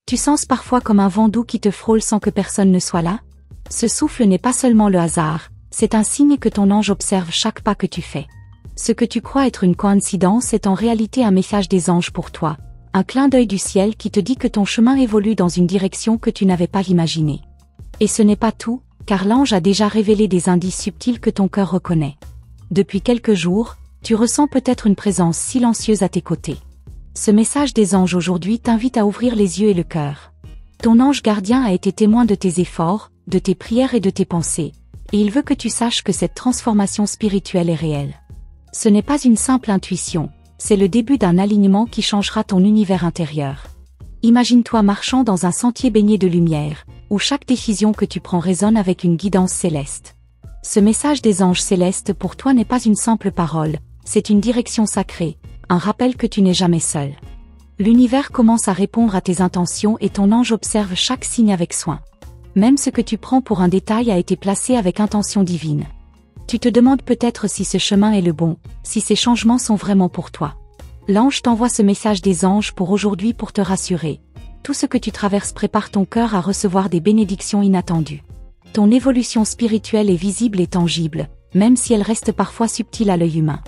Tu sens parfois comme un vent doux qui te frôle sans que personne ne soit là? Ce souffle n'est pas seulement le hasard, c'est un signe que ton ange observe chaque pas que tu fais. Ce que tu crois être une coïncidence est en réalité un message des anges pour toi, un clin d'œil du ciel qui te dit que ton chemin évolue dans une direction que tu n'avais pas imaginée. Et ce n'est pas tout, car l'ange a déjà révélé des indices subtils que ton cœur reconnaît. Depuis quelques jours, tu ressens peut-être une présence silencieuse à tes côtés. Ce message des anges aujourd'hui t'invite à ouvrir les yeux et le cœur. Ton ange gardien a été témoin de tes efforts, de tes prières et de tes pensées, et il veut que tu saches que cette transformation spirituelle est réelle. Ce n'est pas une simple intuition, c'est le début d'un alignement qui changera ton univers intérieur. Imagine-toi marchant dans un sentier baigné de lumière, où chaque décision que tu prends résonne avec une guidance céleste. Ce message des anges célestes pour toi n'est pas une simple parole, c'est une direction sacrée, un rappel que tu n'es jamais seul. L'univers commence à répondre à tes intentions et ton ange observe chaque signe avec soin. Même ce que tu prends pour un détail a été placé avec intention divine. Tu te demandes peut-être si ce chemin est le bon, si ces changements sont vraiment pour toi. L'ange t'envoie ce message des anges pour aujourd'hui pour te rassurer. Tout ce que tu traverses prépare ton cœur à recevoir des bénédictions inattendues. Ton évolution spirituelle est visible et tangible, même si elle reste parfois subtile à l'œil humain.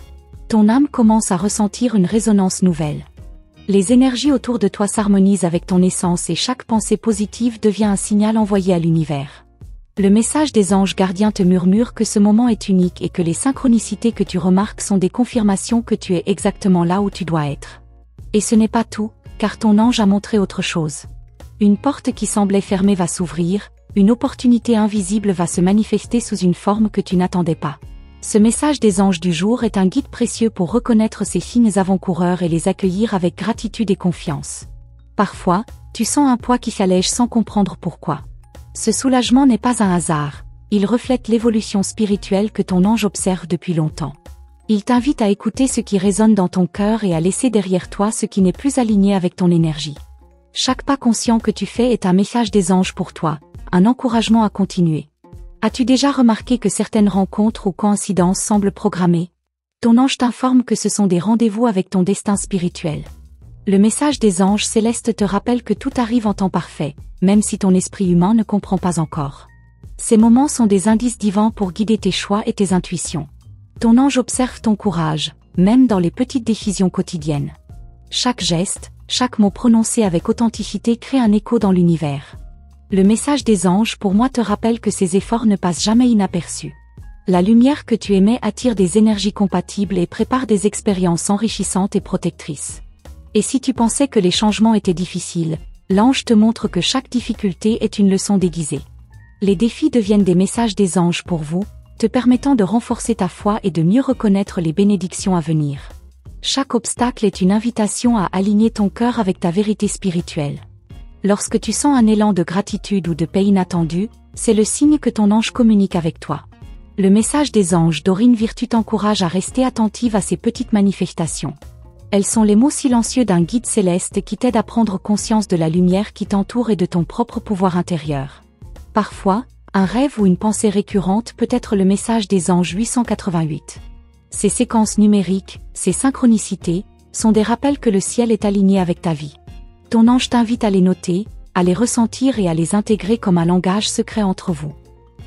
Ton âme commence à ressentir une résonance nouvelle. Les énergies autour de toi s'harmonisent avec ton essence et chaque pensée positive devient un signal envoyé à l'univers. Le message des anges gardiens te murmure que ce moment est unique et que les synchronicités que tu remarques sont des confirmations que tu es exactement là où tu dois être. Et ce n'est pas tout, car ton ange a montré autre chose. Une porte qui semblait fermée va s'ouvrir, une opportunité invisible va se manifester sous une forme que tu n'attendais pas. Ce message des anges du jour est un guide précieux pour reconnaître ces signes avant-coureurs et les accueillir avec gratitude et confiance. Parfois, tu sens un poids qui s'allège sans comprendre pourquoi. Ce soulagement n'est pas un hasard, il reflète l'évolution spirituelle que ton ange observe depuis longtemps. Il t'invite à écouter ce qui résonne dans ton cœur et à laisser derrière toi ce qui n'est plus aligné avec ton énergie. Chaque pas conscient que tu fais est un message des anges pour toi, un encouragement à continuer. As-tu déjà remarqué que certaines rencontres ou coïncidences semblent programmées? Ton ange t'informe que ce sont des rendez-vous avec ton destin spirituel. Le message des anges célestes te rappelle que tout arrive en temps parfait, même si ton esprit humain ne comprend pas encore. Ces moments sont des indices divins pour guider tes choix et tes intuitions. Ton ange observe ton courage, même dans les petites décisions quotidiennes. Chaque geste, chaque mot prononcé avec authenticité crée un écho dans l'univers. Le message des anges pour moi te rappelle que ces efforts ne passent jamais inaperçus. La lumière que tu émets attire des énergies compatibles et prépare des expériences enrichissantes et protectrices. Et si tu pensais que les changements étaient difficiles, l'ange te montre que chaque difficulté est une leçon déguisée. Les défis deviennent des messages des anges pour vous, te permettant de renforcer ta foi et de mieux reconnaître les bénédictions à venir. Chaque obstacle est une invitation à aligner ton cœur avec ta vérité spirituelle. Lorsque tu sens un élan de gratitude ou de paix inattendue, c'est le signe que ton ange communique avec toi. Le message des anges d'Aurine Virtue t'encourage à rester attentive à ces petites manifestations. Elles sont les mots silencieux d'un guide céleste qui t'aide à prendre conscience de la lumière qui t'entoure et de ton propre pouvoir intérieur. Parfois, un rêve ou une pensée récurrente peut être le message des anges 888. Ces séquences numériques, ces synchronicités, sont des rappels que le ciel est aligné avec ta vie. Ton ange t'invite à les noter, à les ressentir et à les intégrer comme un langage secret entre vous.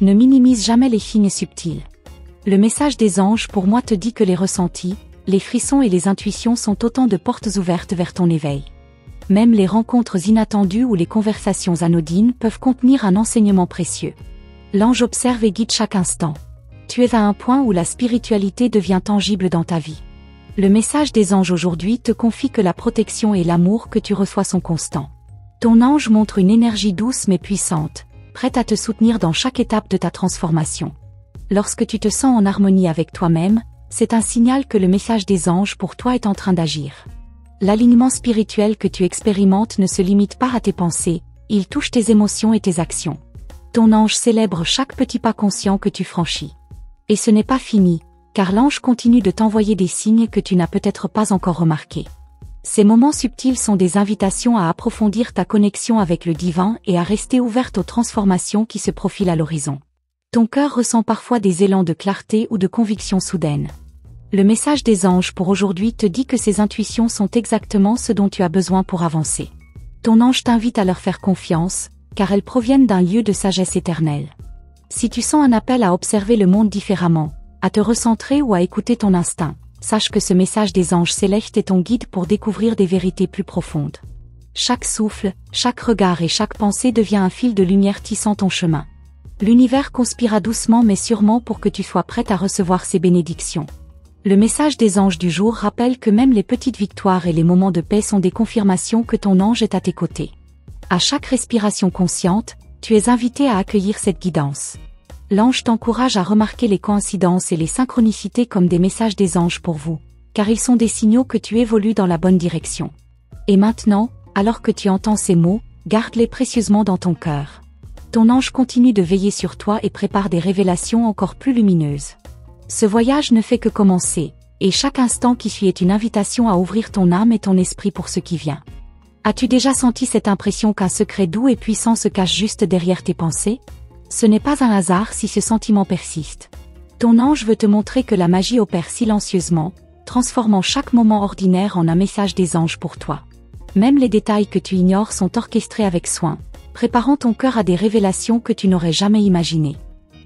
Ne minimise jamais les signes subtils. Le message des anges pour moi te dit que les ressentis, les frissons et les intuitions sont autant de portes ouvertes vers ton éveil. Même les rencontres inattendues ou les conversations anodines peuvent contenir un enseignement précieux. L'ange observe et guide chaque instant. Tu es à un point où la spiritualité devient tangible dans ta vie. Le message des anges aujourd'hui te confie que la protection et l'amour que tu reçois sont constants. Ton ange montre une énergie douce mais puissante, prête à te soutenir dans chaque étape de ta transformation. Lorsque tu te sens en harmonie avec toi-même, c'est un signal que le message des anges pour toi est en train d'agir. L'alignement spirituel que tu expérimentes ne se limite pas à tes pensées, il touche tes émotions et tes actions. Ton ange célèbre chaque petit pas conscient que tu franchis. Et ce n'est pas fini, car l'ange continue de t'envoyer des signes que tu n'as peut-être pas encore remarqués. Ces moments subtils sont des invitations à approfondir ta connexion avec le divin et à rester ouverte aux transformations qui se profilent à l'horizon. Ton cœur ressent parfois des élans de clarté ou de conviction soudaine. Le message des anges pour aujourd'hui te dit que ces intuitions sont exactement ce dont tu as besoin pour avancer. Ton ange t'invite à leur faire confiance, car elles proviennent d'un lieu de sagesse éternelle. Si tu sens un appel à observer le monde différemment, à te recentrer ou à écouter ton instinct, sache que ce message des anges célestes est ton guide pour découvrir des vérités plus profondes. Chaque souffle, chaque regard et chaque pensée devient un fil de lumière tissant ton chemin. L'univers conspira doucement mais sûrement pour que tu sois prête à recevoir ses bénédictions. Le message des anges du jour rappelle que même les petites victoires et les moments de paix sont des confirmations que ton ange est à tes côtés. À chaque respiration consciente, tu es invité à accueillir cette guidance. L'ange t'encourage à remarquer les coïncidences et les synchronicités comme des messages des anges pour vous, car ils sont des signaux que tu évolues dans la bonne direction. Et maintenant, alors que tu entends ces mots, garde-les précieusement dans ton cœur. Ton ange continue de veiller sur toi et prépare des révélations encore plus lumineuses. Ce voyage ne fait que commencer, et chaque instant qui suit est une invitation à ouvrir ton âme et ton esprit pour ce qui vient. As-tu déjà senti cette impression qu'un secret doux et puissant se cache juste derrière tes pensées? Ce n'est pas un hasard si ce sentiment persiste. Ton ange veut te montrer que la magie opère silencieusement, transformant chaque moment ordinaire en un message des anges pour toi. Même les détails que tu ignores sont orchestrés avec soin, préparant ton cœur à des révélations que tu n'aurais jamais imaginées.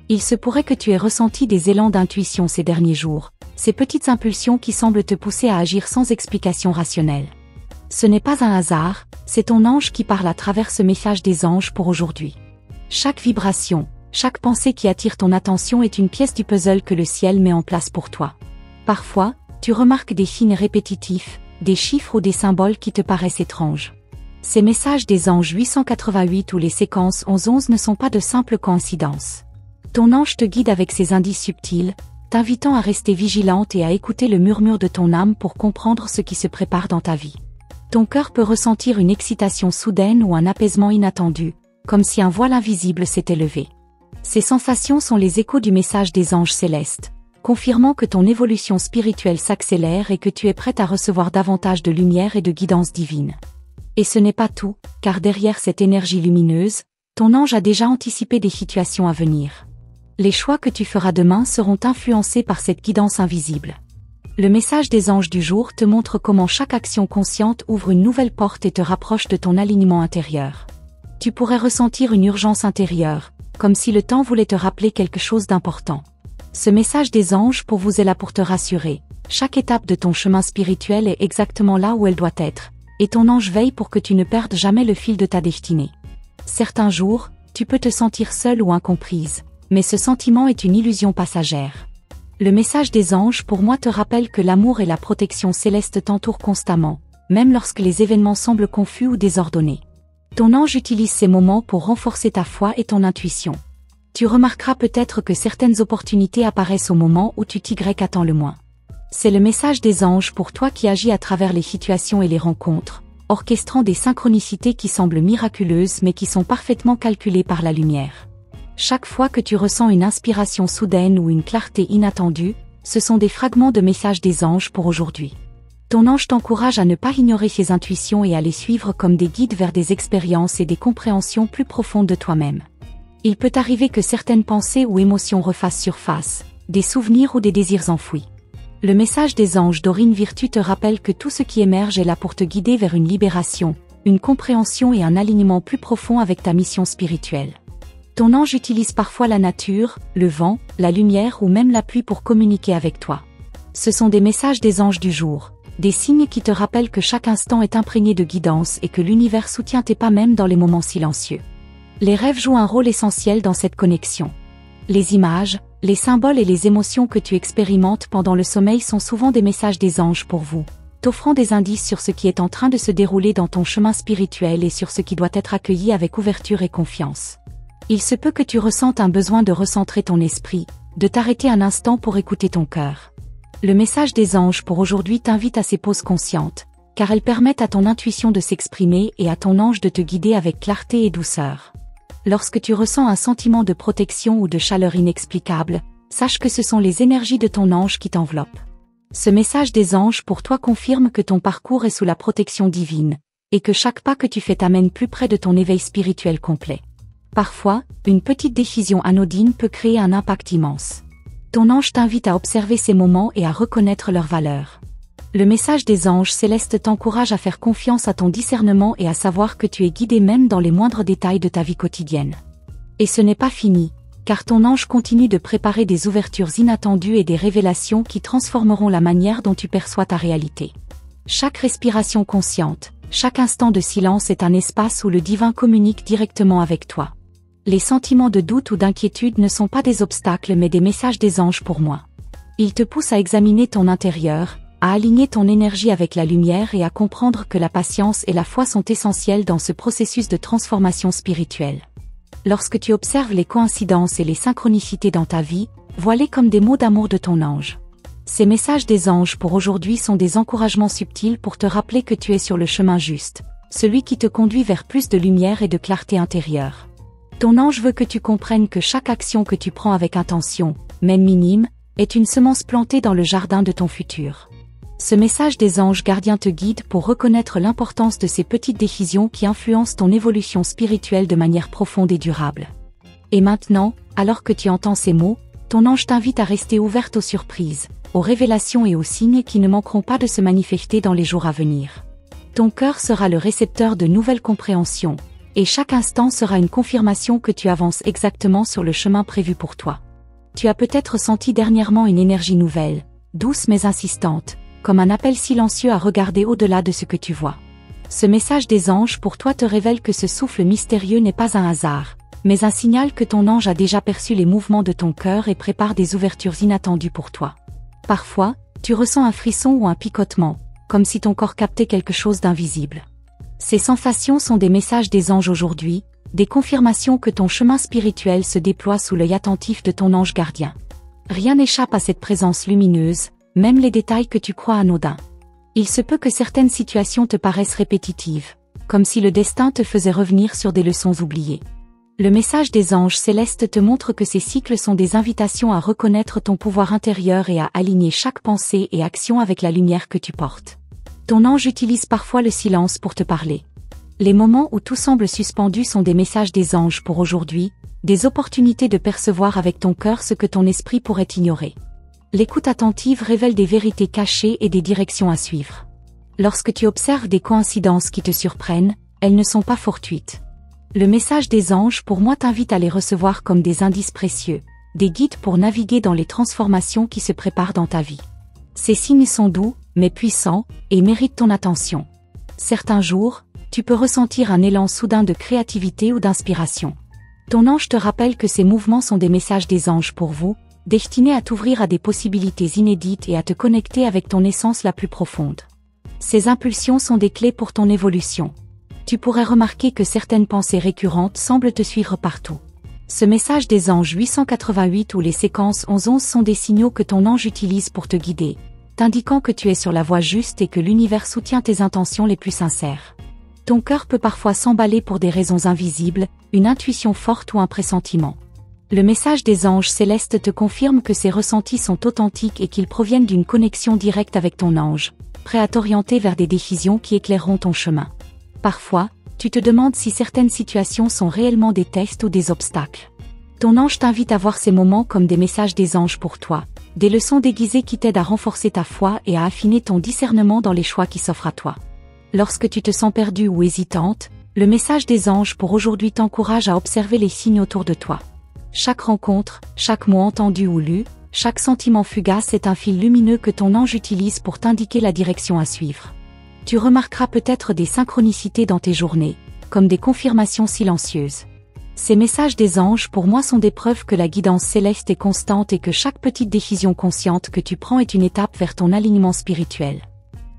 Il se pourrait que tu aies ressenti des élans d'intuition ces derniers jours, ces petites impulsions qui semblent te pousser à agir sans explication rationnelle. Ce n'est pas un hasard, c'est ton ange qui parle à travers ce message des anges pour aujourd'hui. Chaque vibration, chaque pensée qui attire ton attention est une pièce du puzzle que le ciel met en place pour toi. Parfois, tu remarques des signes répétitifs, des chiffres ou des symboles qui te paraissent étranges. Ces messages des anges 888 ou les séquences 1111 ne sont pas de simples coïncidences. Ton ange te guide avec ses indices subtils, t'invitant à rester vigilante et à écouter le murmure de ton âme pour comprendre ce qui se prépare dans ta vie. Ton cœur peut ressentir une excitation soudaine ou un apaisement inattendu, comme si un voile invisible s'était levé. Ces sensations sont les échos du message des anges célestes, confirmant que ton évolution spirituelle s'accélère et que tu es prête à recevoir davantage de lumière et de guidance divine. Et ce n'est pas tout, car derrière cette énergie lumineuse, ton ange a déjà anticipé des situations à venir. Les choix que tu feras demain seront influencés par cette guidance invisible. Le message des anges du jour te montre comment chaque action consciente ouvre une nouvelle porte et te rapproche de ton alignement intérieur. Tu pourrais ressentir une urgence intérieure, comme si le temps voulait te rappeler quelque chose d'important. Ce message des anges pour vous est là pour te rassurer. Chaque étape de ton chemin spirituel est exactement là où elle doit être, et ton ange veille pour que tu ne perdes jamais le fil de ta destinée. Certains jours, tu peux te sentir seule ou incomprise, mais ce sentiment est une illusion passagère. Le message des anges pour moi te rappelle que l'amour et la protection céleste t'entourent constamment, même lorsque les événements semblent confus ou désordonnés. Ton ange utilise ces moments pour renforcer ta foi et ton intuition. Tu remarqueras peut-être que certaines opportunités apparaissent au moment où tu t'y attends le moins. C'est le message des anges pour toi qui agit à travers les situations et les rencontres, orchestrant des synchronicités qui semblent miraculeuses mais qui sont parfaitement calculées par la lumière. Chaque fois que tu ressens une inspiration soudaine ou une clarté inattendue, ce sont des fragments de messages des anges pour aujourd'hui. Ton ange t'encourage à ne pas ignorer ses intuitions et à les suivre comme des guides vers des expériences et des compréhensions plus profondes de toi-même. Il peut arriver que certaines pensées ou émotions refassent surface, des souvenirs ou des désirs enfouis. Le message des anges d'Aurine Virtue te rappelle que tout ce qui émerge est là pour te guider vers une libération, une compréhension et un alignement plus profond avec ta mission spirituelle. Ton ange utilise parfois la nature, le vent, la lumière ou même la pluie pour communiquer avec toi. Ce sont des messages des anges du jour, des signes qui te rappellent que chaque instant est imprégné de guidance et que l'univers soutient tes pas même dans les moments silencieux. Les rêves jouent un rôle essentiel dans cette connexion. Les images, les symboles et les émotions que tu expérimentes pendant le sommeil sont souvent des messages des anges pour vous, t'offrant des indices sur ce qui est en train de se dérouler dans ton chemin spirituel et sur ce qui doit être accueilli avec ouverture et confiance. Il se peut que tu ressentes un besoin de recentrer ton esprit, de t'arrêter un instant pour écouter ton cœur. Le message des anges pour aujourd'hui t'invite à ces pauses conscientes, car elles permettent à ton intuition de s'exprimer et à ton ange de te guider avec clarté et douceur. Lorsque tu ressens un sentiment de protection ou de chaleur inexplicable, sache que ce sont les énergies de ton ange qui t'enveloppent. Ce message des anges pour toi confirme que ton parcours est sous la protection divine, et que chaque pas que tu fais t'amène plus près de ton éveil spirituel complet. Parfois, une petite décision anodine peut créer un impact immense. Ton ange t'invite à observer ces moments et à reconnaître leur valeur. Le message des anges célestes t'encourage à faire confiance à ton discernement et à savoir que tu es guidé même dans les moindres détails de ta vie quotidienne. Et ce n'est pas fini, car ton ange continue de préparer des ouvertures inattendues et des révélations qui transformeront la manière dont tu perçois ta réalité. Chaque respiration consciente, chaque instant de silence est un espace où le divin communique directement avec toi. Les sentiments de doute ou d'inquiétude ne sont pas des obstacles mais des messages des anges pour moi. Ils te poussent à examiner ton intérieur, à aligner ton énergie avec la lumière et à comprendre que la patience et la foi sont essentielles dans ce processus de transformation spirituelle. Lorsque tu observes les coïncidences et les synchronicités dans ta vie, vois-les comme des mots d'amour de ton ange. Ces messages des anges pour aujourd'hui sont des encouragements subtils pour te rappeler que tu es sur le chemin juste, celui qui te conduit vers plus de lumière et de clarté intérieure. Ton ange veut que tu comprennes que chaque action que tu prends avec intention, même minime, est une semence plantée dans le jardin de ton futur. Ce message des anges gardiens te guide pour reconnaître l'importance de ces petites décisions qui influencent ton évolution spirituelle de manière profonde et durable. Et maintenant, alors que tu entends ces mots, ton ange t'invite à rester ouverte aux surprises, aux révélations et aux signes qui ne manqueront pas de se manifester dans les jours à venir. Ton cœur sera le récepteur de nouvelles compréhensions, et chaque instant sera une confirmation que tu avances exactement sur le chemin prévu pour toi. Tu as peut-être senti dernièrement une énergie nouvelle, douce mais insistante, comme un appel silencieux à regarder au-delà de ce que tu vois. Ce message des anges pour toi te révèle que ce souffle mystérieux n'est pas un hasard, mais un signal que ton ange a déjà perçu les mouvements de ton cœur et prépare des ouvertures inattendues pour toi. Parfois, tu ressens un frisson ou un picotement, comme si ton corps captait quelque chose d'invisible. Ces sensations sont des messages des anges aujourd'hui, des confirmations que ton chemin spirituel se déploie sous l'œil attentif de ton ange gardien. Rien n'échappe à cette présence lumineuse, même les détails que tu crois anodins. Il se peut que certaines situations te paraissent répétitives, comme si le destin te faisait revenir sur des leçons oubliées. Le message des anges célestes te montre que ces cycles sont des invitations à reconnaître ton pouvoir intérieur et à aligner chaque pensée et action avec la lumière que tu portes. Ton ange utilise parfois le silence pour te parler. Les moments où tout semble suspendu sont des messages des anges pour aujourd'hui, des opportunités de percevoir avec ton cœur ce que ton esprit pourrait ignorer. L'écoute attentive révèle des vérités cachées et des directions à suivre. Lorsque tu observes des coïncidences qui te surprennent, elles ne sont pas fortuites. Le message des anges pour moi t'invite à les recevoir comme des indices précieux, des guides pour naviguer dans les transformations qui se préparent dans ta vie. Ces signes sont doux, mais puissants, et méritent ton attention. Certains jours, tu peux ressentir un élan soudain de créativité ou d'inspiration. Ton ange te rappelle que ces mouvements sont des messages des anges pour vous, destinés à t'ouvrir à des possibilités inédites et à te connecter avec ton essence la plus profonde. Ces impulsions sont des clés pour ton évolution. Tu pourrais remarquer que certaines pensées récurrentes semblent te suivre partout. Ce message des anges 888 ou les séquences 11-11 sont des signaux que ton ange utilise pour te guider, t'indiquant que tu es sur la voie juste et que l'univers soutient tes intentions les plus sincères. Ton cœur peut parfois s'emballer pour des raisons invisibles, une intuition forte ou un pressentiment. Le message des anges célestes te confirme que ces ressentis sont authentiques et qu'ils proviennent d'une connexion directe avec ton ange, prêt à t'orienter vers des décisions qui éclaireront ton chemin. Parfois, tu te demandes si certaines situations sont réellement des tests ou des obstacles. Ton ange t'invite à voir ces moments comme des messages des anges pour toi, des leçons déguisées qui t'aident à renforcer ta foi et à affiner ton discernement dans les choix qui s'offrent à toi. Lorsque tu te sens perdue ou hésitante, le message des anges pour aujourd'hui t'encourage à observer les signes autour de toi. Chaque rencontre, chaque mot entendu ou lu, chaque sentiment fugace est un fil lumineux que ton ange utilise pour t'indiquer la direction à suivre. Tu remarqueras peut-être des synchronicités dans tes journées, comme des confirmations silencieuses. Ces messages des anges pour moi sont des preuves que la guidance céleste est constante et que chaque petite décision consciente que tu prends est une étape vers ton alignement spirituel.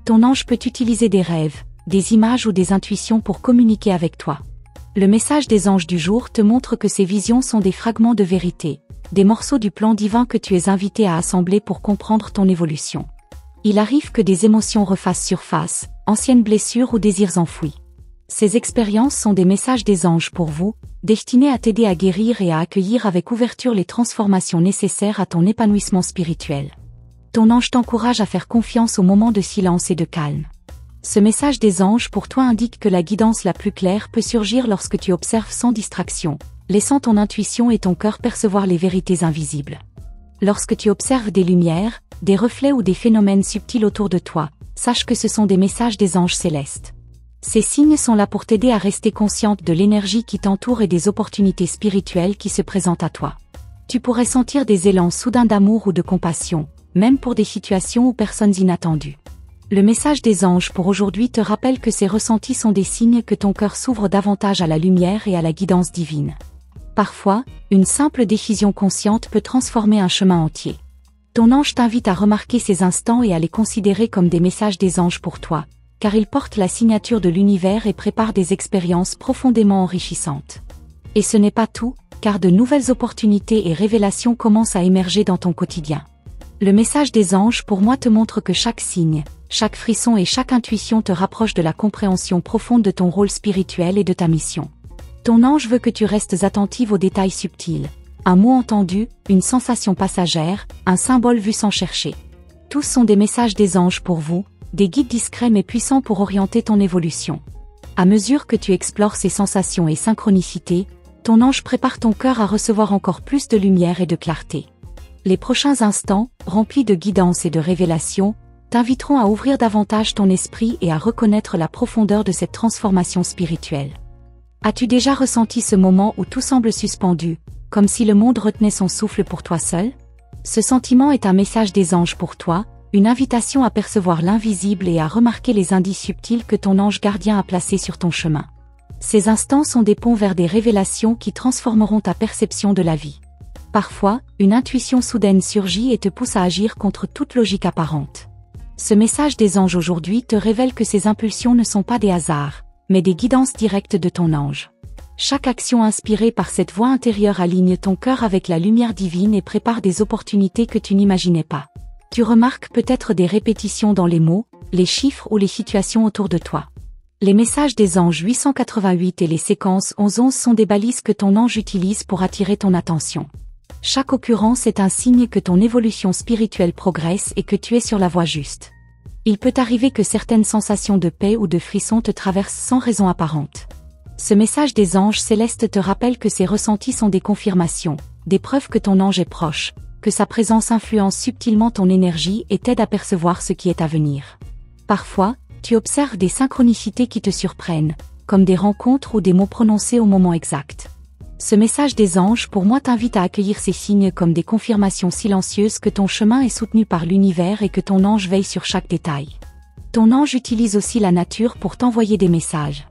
Ton ange peut utiliser des rêves, des images ou des intuitions pour communiquer avec toi. Le message des anges du jour te montre que ces visions sont des fragments de vérité, des morceaux du plan divin que tu es invité à assembler pour comprendre ton évolution. Il arrive que des émotions refassent surface, anciennes blessures ou désirs enfouis. Ces expériences sont des messages des anges pour vous, destinés à t'aider à guérir et à accueillir avec ouverture les transformations nécessaires à ton épanouissement spirituel. Ton ange t'encourage à faire confiance aux moments de silence et de calme. Ce message des anges pour toi indique que la guidance la plus claire peut surgir lorsque tu observes sans distraction, laissant ton intuition et ton cœur percevoir les vérités invisibles. Lorsque tu observes des lumières, des reflets ou des phénomènes subtils autour de toi, sache que ce sont des messages des anges célestes. Ces signes sont là pour t'aider à rester consciente de l'énergie qui t'entoure et des opportunités spirituelles qui se présentent à toi. Tu pourrais sentir des élans soudains d'amour ou de compassion, même pour des situations ou personnes inattendues. Le message des anges pour aujourd'hui te rappelle que ces ressentis sont des signes que ton cœur s'ouvre davantage à la lumière et à la guidance divine. Parfois, une simple décision consciente peut transformer un chemin entier. Ton ange t'invite à remarquer ces instants et à les considérer comme des messages des anges pour toi, car ils portent la signature de l'univers et préparent des expériences profondément enrichissantes. Et ce n'est pas tout, car de nouvelles opportunités et révélations commencent à émerger dans ton quotidien. Le message des anges pour moi te montre que chaque signe, chaque frisson et chaque intuition te rapproche de la compréhension profonde de ton rôle spirituel et de ta mission. Ton ange veut que tu restes attentive aux détails subtils. Un mot entendu, une sensation passagère, un symbole vu sans chercher. Tous sont des messages des anges pour vous, des guides discrets mais puissants pour orienter ton évolution. À mesure que tu explores ces sensations et synchronicités, ton ange prépare ton cœur à recevoir encore plus de lumière et de clarté. Les prochains instants, remplis de guidance et de révélation, t'inviteront à ouvrir davantage ton esprit et à reconnaître la profondeur de cette transformation spirituelle. As-tu déjà ressenti ce moment où tout semble suspendu, comme si le monde retenait son souffle pour toi seul? Ce sentiment est un message des anges pour toi, une invitation à percevoir l'invisible et à remarquer les indices subtils que ton ange gardien a placés sur ton chemin. Ces instants sont des ponts vers des révélations qui transformeront ta perception de la vie. Parfois, une intuition soudaine surgit et te pousse à agir contre toute logique apparente. Ce message des anges aujourd'hui te révèle que ces impulsions ne sont pas des hasards, mais des guidances directes de ton ange. Chaque action inspirée par cette voix intérieure aligne ton cœur avec la lumière divine et prépare des opportunités que tu n'imaginais pas. Tu remarques peut-être des répétitions dans les mots, les chiffres ou les situations autour de toi. Les messages des anges 888 et les séquences 1111 sont des balises que ton ange utilise pour attirer ton attention. Chaque occurrence est un signe que ton évolution spirituelle progresse et que tu es sur la voie juste. Il peut arriver que certaines sensations de paix ou de frisson te traversent sans raison apparente. Ce message des anges célestes te rappelle que ces ressentis sont des confirmations, des preuves que ton ange est proche, que sa présence influence subtilement ton énergie et t'aide à percevoir ce qui est à venir. Parfois, tu observes des synchronicités qui te surprennent, comme des rencontres ou des mots prononcés au moment exact. Ce message des anges pour moi t'invite à accueillir ces signes comme des confirmations silencieuses que ton chemin est soutenu par l'univers et que ton ange veille sur chaque détail. Ton ange utilise aussi la nature pour t'envoyer des messages.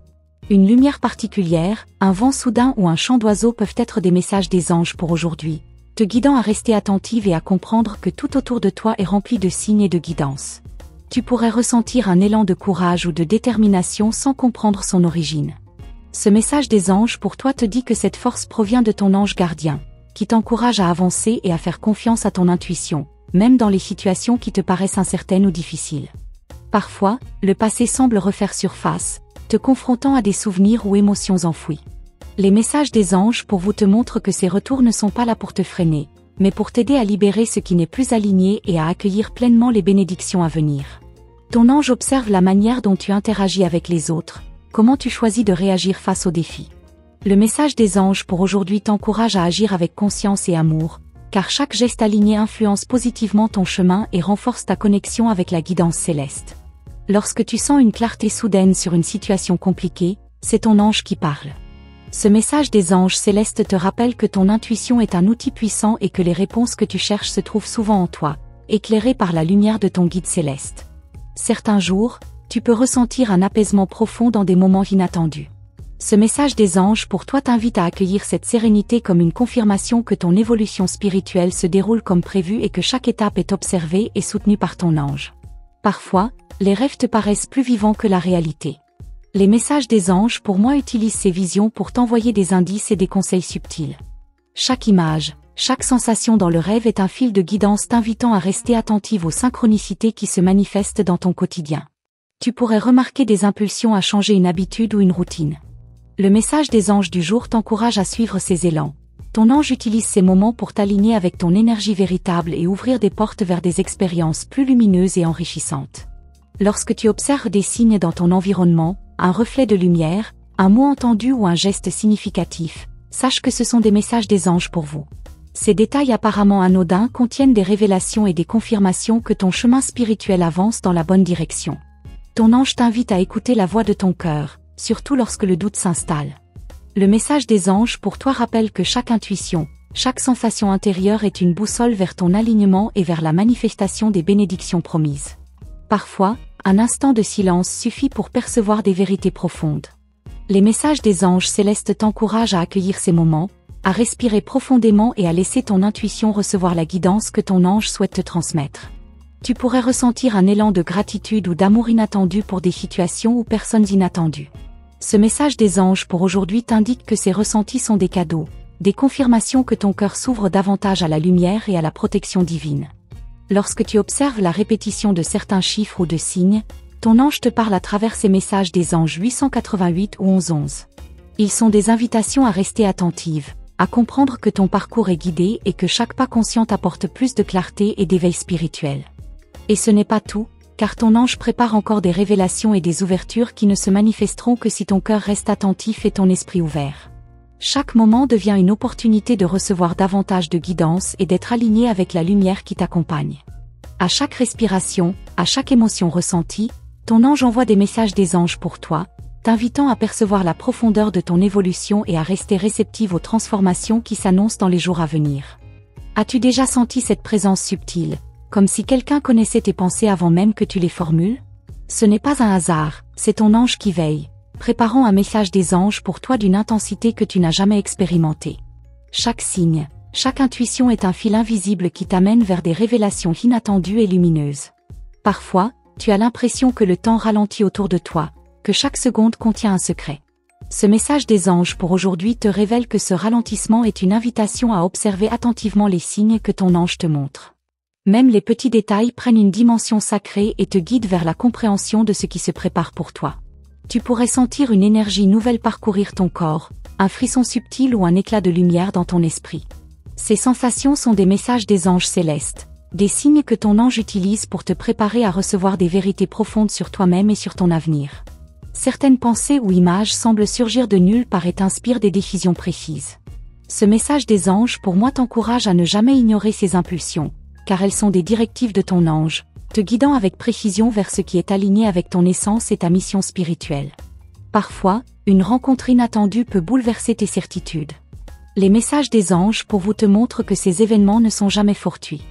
Une lumière particulière, un vent soudain ou un chant d'oiseaux peuvent être des messages des anges pour aujourd'hui, te guidant à rester attentive et à comprendre que tout autour de toi est rempli de signes et de guidance. Tu pourrais ressentir un élan de courage ou de détermination sans comprendre son origine. Ce message des anges pour toi te dit que cette force provient de ton ange gardien, qui t'encourage à avancer et à faire confiance à ton intuition, même dans les situations qui te paraissent incertaines ou difficiles. Parfois, le passé semble refaire surface, te confrontant à des souvenirs ou émotions enfouies. Les messages des anges pour vous te montrent que ces retours ne sont pas là pour te freiner, mais pour t'aider à libérer ce qui n'est plus aligné et à accueillir pleinement les bénédictions à venir. Ton ange observe la manière dont tu interagis avec les autres, comment tu choisis de réagir face aux défis. Le message des anges pour aujourd'hui t'encourage à agir avec conscience et amour, car chaque geste aligné influence positivement ton chemin et renforce ta connexion avec la guidance céleste. Lorsque tu sens une clarté soudaine sur une situation compliquée, c'est ton ange qui parle. Ce message des anges célestes te rappelle que ton intuition est un outil puissant et que les réponses que tu cherches se trouvent souvent en toi, éclairées par la lumière de ton guide céleste. Certains jours, tu peux ressentir un apaisement profond dans des moments inattendus. Ce message des anges pour toi t'invite à accueillir cette sérénité comme une confirmation que ton évolution spirituelle se déroule comme prévu et que chaque étape est observée et soutenue par ton ange. Parfois, les rêves te paraissent plus vivants que la réalité. Les messages des anges pour moi utilisent ces visions pour t'envoyer des indices et des conseils subtils. Chaque image, chaque sensation dans le rêve est un fil de guidance t'invitant à rester attentive aux synchronicités qui se manifestent dans ton quotidien. Tu pourrais remarquer des impulsions à changer une habitude ou une routine. Le message des anges du jour t'encourage à suivre ces élans. Ton ange utilise ces moments pour t'aligner avec ton énergie véritable et ouvrir des portes vers des expériences plus lumineuses et enrichissantes. Lorsque tu observes des signes dans ton environnement, un reflet de lumière, un mot entendu ou un geste significatif, sache que ce sont des messages des anges pour vous. Ces détails apparemment anodins contiennent des révélations et des confirmations que ton chemin spirituel avance dans la bonne direction. Ton ange t'invite à écouter la voix de ton cœur, surtout lorsque le doute s'installe. Le message des anges pour toi rappelle que chaque intuition, chaque sensation intérieure est une boussole vers ton alignement et vers la manifestation des bénédictions promises. Parfois, un instant de silence suffit pour percevoir des vérités profondes. Les messages des anges célestes t'encouragent à accueillir ces moments, à respirer profondément et à laisser ton intuition recevoir la guidance que ton ange souhaite te transmettre. Tu pourrais ressentir un élan de gratitude ou d'amour inattendu pour des situations ou personnes inattendues. Ce message des anges pour aujourd'hui t'indique que ces ressentis sont des cadeaux, des confirmations que ton cœur s'ouvre davantage à la lumière et à la protection divine. Lorsque tu observes la répétition de certains chiffres ou de signes, ton ange te parle à travers ces messages des anges 888 ou 1111. Ils sont des invitations à rester attentive, à comprendre que ton parcours est guidé et que chaque pas conscient apporte plus de clarté et d'éveil spirituel. Et ce n'est pas tout, car ton ange prépare encore des révélations et des ouvertures qui ne se manifesteront que si ton cœur reste attentif et ton esprit ouvert. Chaque moment devient une opportunité de recevoir davantage de guidance et d'être aligné avec la lumière qui t'accompagne. À chaque respiration, à chaque émotion ressentie, ton ange envoie des messages des anges pour toi, t'invitant à percevoir la profondeur de ton évolution et à rester réceptive aux transformations qui s'annoncent dans les jours à venir. As-tu déjà senti cette présence subtile, comme si quelqu'un connaissait tes pensées avant même que tu les formules? Ce n'est pas un hasard, c'est ton ange qui veille, préparant un message des anges pour toi d'une intensité que tu n'as jamais expérimentée. Chaque signe, chaque intuition est un fil invisible qui t'amène vers des révélations inattendues et lumineuses. Parfois, tu as l'impression que le temps ralentit autour de toi, que chaque seconde contient un secret. Ce message des anges pour aujourd'hui te révèle que ce ralentissement est une invitation à observer attentivement les signes que ton ange te montre. Même les petits détails prennent une dimension sacrée et te guident vers la compréhension de ce qui se prépare pour toi. Tu pourrais sentir une énergie nouvelle parcourir ton corps, un frisson subtil ou un éclat de lumière dans ton esprit. Ces sensations sont des messages des anges célestes, des signes que ton ange utilise pour te préparer à recevoir des vérités profondes sur toi-même et sur ton avenir. Certaines pensées ou images semblent surgir de nulle part et t'inspirent des décisions précises. Ce message des anges pour moi t'encourage à ne jamais ignorer ces impulsions, car elles sont des directives de ton ange, te guidant avec précision vers ce qui est aligné avec ton essence et ta mission spirituelle. Parfois, une rencontre inattendue peut bouleverser tes certitudes. Les messages des anges pour vous te montrent que ces événements ne sont jamais fortuits.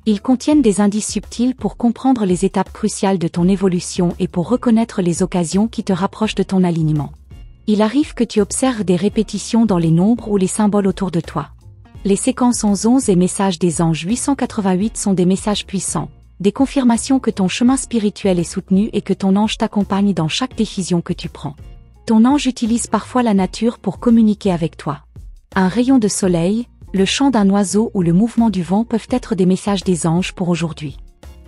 Ils contiennent des indices subtils pour comprendre les étapes cruciales de ton évolution et pour reconnaître les occasions qui te rapprochent de ton alignement. Il arrive que tu observes des répétitions dans les nombres ou les symboles autour de toi. Les séquences 11-11 et messages des anges 888 sont des messages puissants, des confirmations que ton chemin spirituel est soutenu et que ton ange t'accompagne dans chaque décision que tu prends. Ton ange utilise parfois la nature pour communiquer avec toi. Un rayon de soleil, le chant d'un oiseau ou le mouvement du vent peuvent être des messages des anges pour aujourd'hui.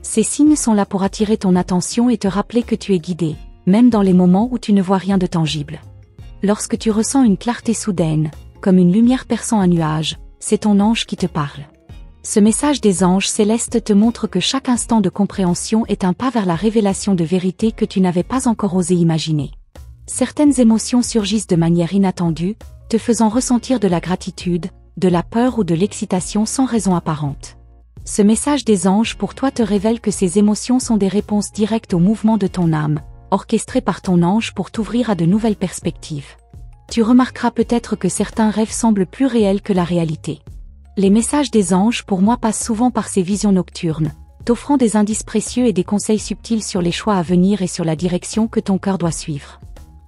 Ces signes sont là pour attirer ton attention et te rappeler que tu es guidé, même dans les moments où tu ne vois rien de tangible. Lorsque tu ressens une clarté soudaine, comme une lumière perçant un nuage, c'est ton ange qui te parle. Ce message des anges célestes te montre que chaque instant de compréhension est un pas vers la révélation de vérités que tu n'avais pas encore osé imaginer. Certaines émotions surgissent de manière inattendue, te faisant ressentir de la gratitude, de la peur ou de l'excitation sans raison apparente. Ce message des anges pour toi te révèle que ces émotions sont des réponses directes au mouvement de ton âme, orchestrées par ton ange pour t'ouvrir à de nouvelles perspectives. Tu remarqueras peut-être que certains rêves semblent plus réels que la réalité. Les messages des anges pour moi passent souvent par ces visions nocturnes, t'offrant des indices précieux et des conseils subtils sur les choix à venir et sur la direction que ton cœur doit suivre.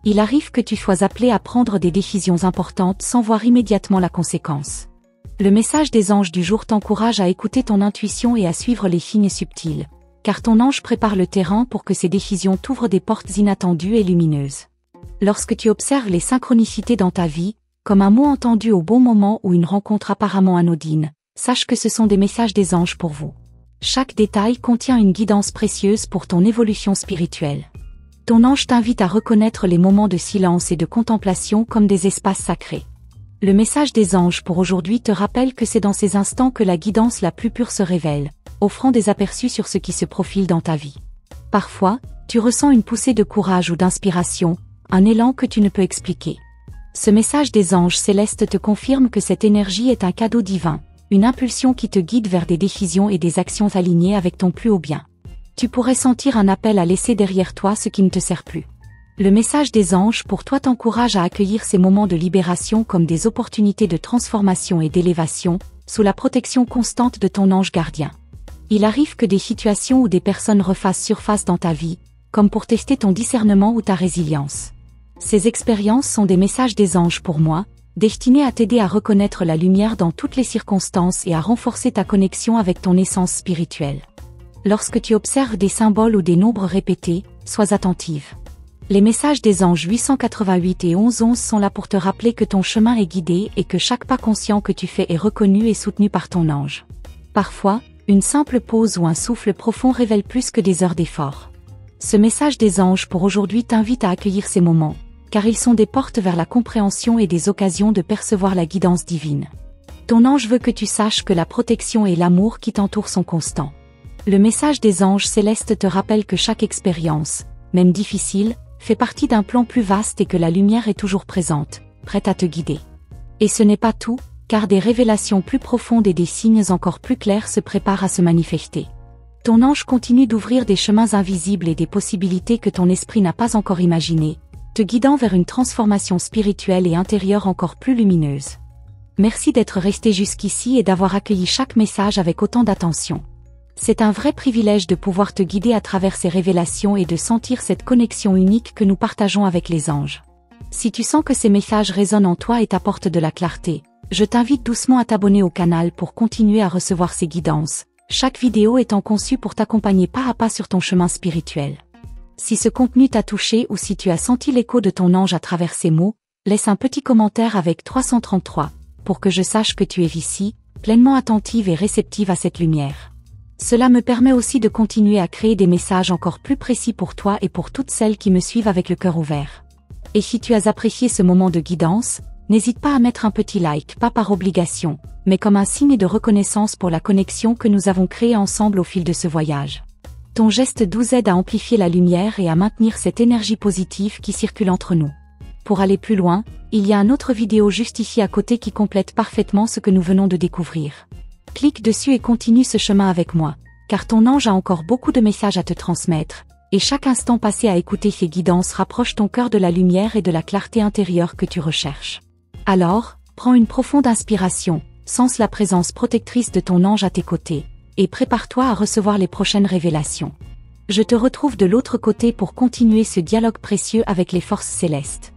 Il arrive que tu sois appelé à prendre des décisions importantes sans voir immédiatement la conséquence. Le message des anges du jour t'encourage à écouter ton intuition et à suivre les signes subtils, car ton ange prépare le terrain pour que ces décisions t'ouvrent des portes inattendues et lumineuses. Lorsque tu observes les synchronicités dans ta vie, comme un mot entendu au bon moment ou une rencontre apparemment anodine, sache que ce sont des messages des anges pour vous. Chaque détail contient une guidance précieuse pour ton évolution spirituelle. Ton ange t'invite à reconnaître les moments de silence et de contemplation comme des espaces sacrés. Le message des anges pour aujourd'hui te rappelle que c'est dans ces instants que la guidance la plus pure se révèle, offrant des aperçus sur ce qui se profile dans ta vie. Parfois, tu ressens une poussée de courage ou d'inspiration, un élan que tu ne peux expliquer. Ce message des anges célestes te confirme que cette énergie est un cadeau divin, une impulsion qui te guide vers des décisions et des actions alignées avec ton plus haut bien. Tu pourrais sentir un appel à laisser derrière toi ce qui ne te sert plus. Le message des anges pour toi t'encourage à accueillir ces moments de libération comme des opportunités de transformation et d'élévation, sous la protection constante de ton ange gardien. Il arrive que des situations ou des personnes refassent surface dans ta vie, comme pour tester ton discernement ou ta résilience. Ces expériences sont des messages des anges pour moi, destinés à t'aider à reconnaître la lumière dans toutes les circonstances et à renforcer ta connexion avec ton essence spirituelle. Lorsque tu observes des symboles ou des nombres répétés, sois attentive. Les messages des anges 888 et 1111 sont là pour te rappeler que ton chemin est guidé et que chaque pas conscient que tu fais est reconnu et soutenu par ton ange. Parfois, une simple pause ou un souffle profond révèle plus que des heures d'effort. Ce message des anges pour aujourd'hui t'invite à accueillir ces moments, car ils sont des portes vers la compréhension et des occasions de percevoir la guidance divine. Ton ange veut que tu saches que la protection et l'amour qui t'entourent sont constants. Le message des anges célestes te rappelle que chaque expérience, même difficile, fait partie d'un plan plus vaste et que la lumière est toujours présente, prête à te guider. Et ce n'est pas tout, car des révélations plus profondes et des signes encore plus clairs se préparent à se manifester. Ton ange continue d'ouvrir des chemins invisibles et des possibilités que ton esprit n'a pas encore imaginées, te guidant vers une transformation spirituelle et intérieure encore plus lumineuse. Merci d'être resté jusqu'ici et d'avoir accueilli chaque message avec autant d'attention. C'est un vrai privilège de pouvoir te guider à travers ces révélations et de sentir cette connexion unique que nous partageons avec les anges. Si tu sens que ces messages résonnent en toi et t'apportent de la clarté, je t'invite doucement à t'abonner au canal pour continuer à recevoir ces guidances, chaque vidéo étant conçue pour t'accompagner pas à pas sur ton chemin spirituel. Si ce contenu t'a touché ou si tu as senti l'écho de ton ange à travers ces mots, laisse un petit commentaire avec 333, pour que je sache que tu es ici, pleinement attentive et réceptive à cette lumière. Cela me permet aussi de continuer à créer des messages encore plus précis pour toi et pour toutes celles qui me suivent avec le cœur ouvert. Et si tu as apprécié ce moment de guidance, n'hésite pas à mettre un petit like, pas par obligation, mais comme un signe de reconnaissance pour la connexion que nous avons créée ensemble au fil de ce voyage. Ton geste doux aide à amplifier la lumière et à maintenir cette énergie positive qui circule entre nous. Pour aller plus loin, il y a une autre vidéo juste ici à côté qui complète parfaitement ce que nous venons de découvrir. Clique dessus et continue ce chemin avec moi, car ton ange a encore beaucoup de messages à te transmettre, et chaque instant passé à écouter ces guidances rapproche ton cœur de la lumière et de la clarté intérieure que tu recherches. Alors, prends une profonde inspiration, sens la présence protectrice de ton ange à tes côtés, et prépare-toi à recevoir les prochaines révélations. Je te retrouve de l'autre côté pour continuer ce dialogue précieux avec les forces célestes.